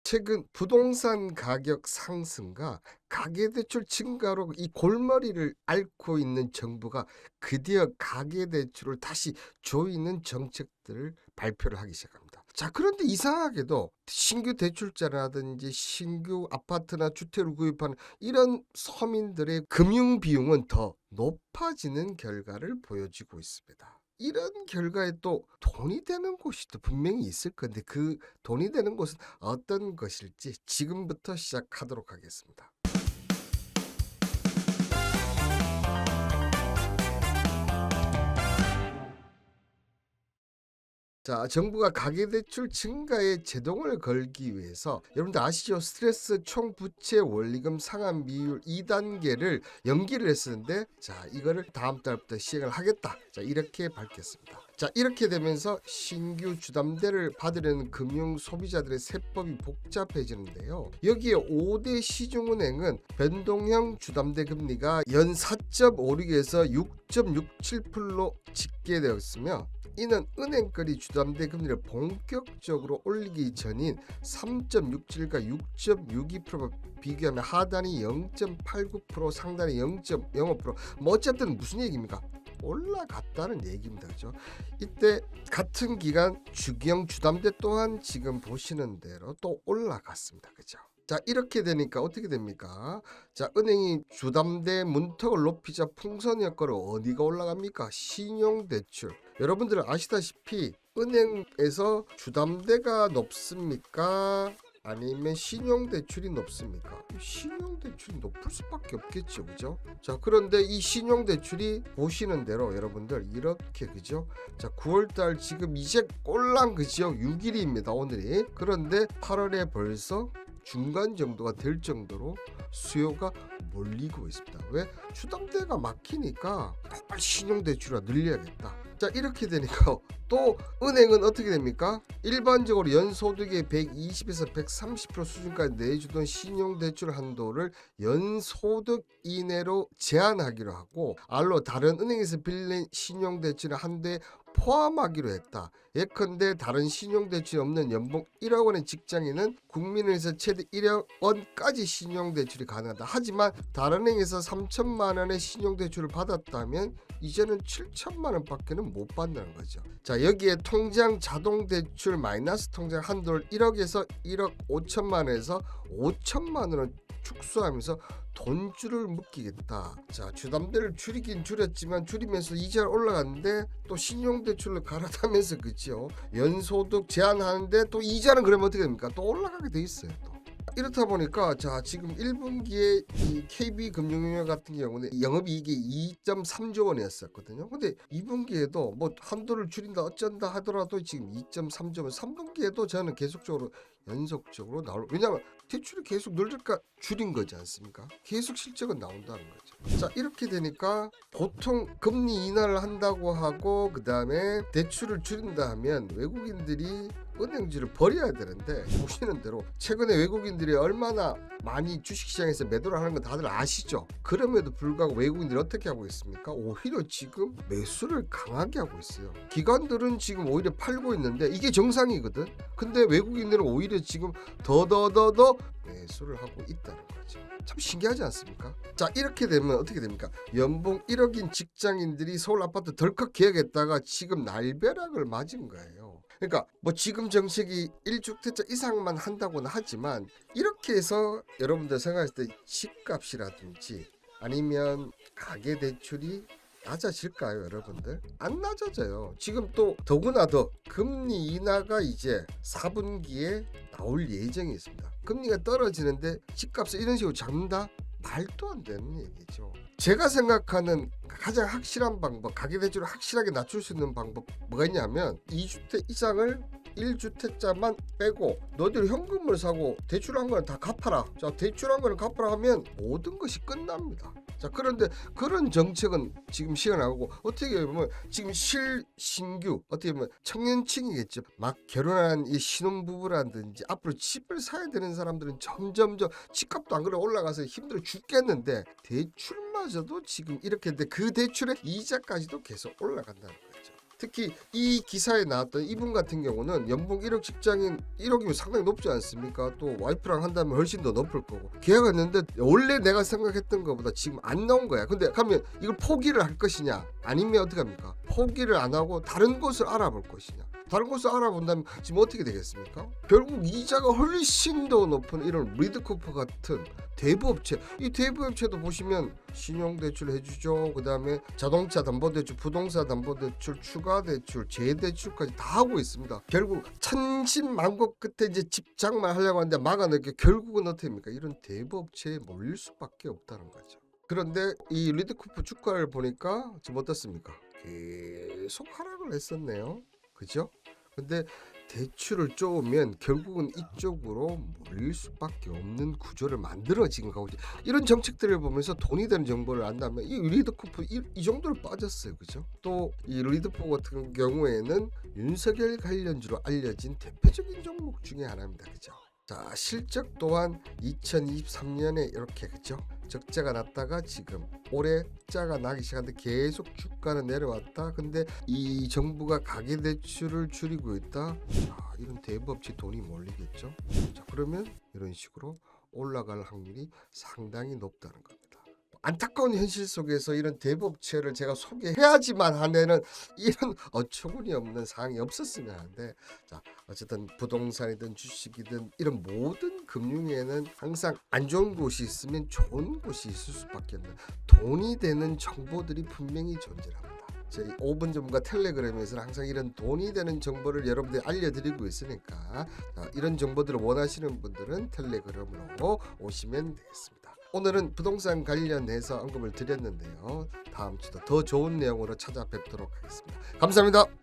최근 부동산 가격 상승과 가계대출 증가로 이 골머리를 앓고 있는 정부가 드디어 가계대출을 다시 조이는 정책들을 발표를 하기 시작합니다. 자, 그런데 이상하게도 신규 대출자라든지 신규 아파트나 주택을 구입하는 이런 서민들의 금융 비용은 더 높아지는 결과를 보여주고 있습니다. 이런 결과에 또 돈이 되는 곳이 또 분명히 있을 건데 그 돈이 되는 곳은 어떤 것일지 지금부터 시작하도록 하겠습니다. 자, 정부가 가계대출 증가에 제동을 걸기 위해서 여러분들 아시죠? 스트레스 총부채 원리금 상환 비율 2단계를 연기를 했었는데, 자, 이거를 다음 달부터 시행을 하겠다. 자, 이렇게 밝혔습니다. 자, 이렇게 되면서 신규 주담대를 받으려는 금융 소비자들의 세법이 복잡해지는데요. 여기에 5대 시중은행은 변동형 주담대 금리가 연 4.56에서 6.67%로 집계되었으며, 이는 은행거리 주담대 금리를 본격적으로 올리기 전인 3.67과 6.62%와 비교하면 하단이 0.89%, 상단이 0.05%. 뭐 어쨌든 무슨 얘기입니까? 올라갔다는 얘기입니다. 그죠? 이때 같은 기간 주기형 주담대 또한 지금 보시는 대로 또 올라갔습니다. 그죠? 자, 이렇게 되니까 어떻게 됩니까? 자, 은행이 주담대 문턱을 높이자 풍선 효과로 어디가 올라갑니까? 신용대출. 여러분들은 아시다시피 은행에서 주담대가 높습니까? 아니면 신용대출이 높습니까? 신용대출이 높을 수밖에 없겠죠, 그죠? 자, 그런데 이 신용대출이 보시는 대로 여러분들 이렇게, 그죠? 자, 9월달 지금 이제 꼴랑, 그죠? 6일입니다, 오늘이. 그런데 8월에 벌써 중간 정도가 될 정도로 수요가 몰리고 있습니다. 왜? 주담대가 막히니까 빨리 신용대출을 늘려야겠다. 자, 이렇게 되니까 또 은행은 어떻게 됩니까? 일반적으로 연소득의 120에서 130% 수준까지 내주던 신용대출 한도를 연소득 이내로 제한하기로 하고, 알로 다른 은행에서 빌린 신용대출 한도에 포함하기로 했다. 예컨대 다른 신용대출이 없는 연봉 1억 원의 직장인은 국민은행에서 최대 1억 원까지 신용대출이 가능하다. 하지만 다른 은행에서 3천만 원의 신용대출을 받았다면 이제는 7천만 원밖에는 못 받는 거죠. 자, 여기에 통장 자동대출 마이너스 통장 한도를 1억에서 1억 5천만 원에서 5천만 원을 축소하면서 돈줄을 묶이겠다. 자, 주담대를 줄이긴 줄였지만 줄이면서 이자를 올라갔는데 또 신용대출을 갈아타면서, 그죠? 연소득 제한하는데 또 이자는 그러면 어떻게 됩니까? 또 올라가게 돼 있어요. 또. 이렇다 보니까 자, 지금 1분기에 이 KB금융위원 같은 경우는 영업이익이 2.3조 원이었었거든요. 근데 2분기에도 뭐 한도를 줄인다 어쩐다 하더라도 지금 2.3조 원, 3분기에도 저는 계속적으로 연속적으로 나올, 왜냐하면 대출이 계속 늘니까 줄인 거지 않습니까? 계속 실적은 나온다는 거죠. 자, 이렇게 되니까 보통 금리 인하를 한다고 하고 그 다음에 대출을 줄인다 하면 외국인들이 은행주를 버려야 되는데, 보시는 대로 최근에 외국인들이 얼마나 많이 주식시장에서 매도를 하는 건 다들 아시죠? 그럼에도 불구하고 외국인들이 어떻게 하고 있습니까? 오히려 지금 매수를 강하게 하고 있어요. 기관들은 지금 오히려 팔고 있는데 이게 정상이거든. 근데 외국인들은 오히려 지금 더 매수를 하고 있다는 거죠. 참 신기하지 않습니까? 자, 이렇게 되면 어떻게 됩니까? 연봉 1억인 직장인들이 서울 아파트 덜컥 계약했다가 지금 날벼락을 맞은 거예요. 그러니까 뭐 지금 정책이 1주택자 이상만 한다고는 하지만 이렇게 해서 여러분들 생각했을 때 집값이라든지 아니면 가계대출이 낮아질까요, 여러분들? 안 낮아져요. 지금 또 더구나 더 금리 인하가 이제 4분기에 나올 예정이 있습니다. 금리가 떨어지는데 집값을 이런 식으로 잡는다? 말도 안 되는 얘기죠. 제가 생각하는 가장 확실한 방법, 가계대출을 확실하게 낮출 수 있는 방법 뭐가 있냐면 2주택 이상을 1주택자만 빼고 너희들 현금을 사고 대출한 거는 다 갚아라. 자, 대출한 거는 갚아라 하면 모든 것이 끝납니다. 자, 그런데 그런 정책은 지금 시행하고 어떻게 보면 지금 신규 어떻게 보면 청년층이겠죠. 막 결혼한 이 신혼부부라든지 앞으로 집을 사야 되는 사람들은 점점점 집값도 안 그래 올라가서 힘들어 죽겠는데 대출마저도 지금 이렇게 했는데 그 대출의 이자까지도 계속 올라간다는 거죠. 특히 이 기사에 나왔던 이분 같은 경우는 연봉 1억 직장인 1억이면 상당히 높지 않습니까? 또 와이프랑 한다면 훨씬 더 높을 거고 계약했는데 원래 내가 생각했던 것보다 지금 안 나온 거야. 근데 가면 이걸 포기를 할 것이냐 아니면 어떻게 합니까? 포기를 안 하고 다른 곳을 알아볼 것이냐. 다른 곳을 알아본다면 지금 어떻게 되겠습니까? 결국 이자가 훨씬 더 높은 이런 리드코프 같은 대부업체, 이 대부업체도 보시면 신용대출 해주죠. 그 다음에 자동차 담보대출, 부동산 담보대출, 추가대출, 재대출까지 다 하고 있습니다. 결국 천신만고 끝에 이제 집착만 하려고 하는데 막아내게 결국은 어떻게 됩니까? 이런 대부업체에 몰릴 수밖에 없다는 거죠. 그런데 이 리드코프 주가를 보니까 지금 어떻습니까? 계속 하락을 했었네요. 그죠? 근데 대출을 쪼으면 결국은 이쪽으로 몰릴 수밖에 없는 구조를 만들어 지금 가고 있죠. 이런 정책들을 보면서 돈이 되는 정보를 안다면 이 리드코프 이 정도로 빠졌어요. 그죠? 또 이 리드코프 같은 경우에는 윤석열 관련주로 알려진 대표적인 종목 중에 하나입니다. 그죠? 자, 실적 또한 2023년에 이렇게 그죠? 적자가 났다가 지금 올해 적자가 나기 시작하는데 계속 주가는 내려왔다. 근데 이 정부가 가계대출을 줄이고 있다. 이런 대부업체 돈이 몰리겠죠. 자, 그러면 이런 식으로 올라갈 확률이 상당히 높다는 겁니다. 안타까운 현실 속에서 이런 대부업체를 제가 소개해야지만 하는 이런 어처구니 없는 상황이 없었으면 하는데, 자, 어쨌든 부동산이든 주식이든 이런 모든 금융에는 항상 안 좋은 곳이 있으면 좋은 곳이 있을 수밖에 없는 돈이 되는 정보들이 분명히 존재합니다. 저희 5분 전문가 텔레그램에서는 항상 이런 돈이 되는 정보를 여러분들이 알려드리고 있으니까, 자, 이런 정보들을 원하시는 분들은 텔레그램으로 오시면 되겠습니다. 오늘은 부동산 관련해서 언급을 드렸는데요. 다음 주도 더 좋은 내용으로 찾아뵙도록 하겠습니다. 감사합니다.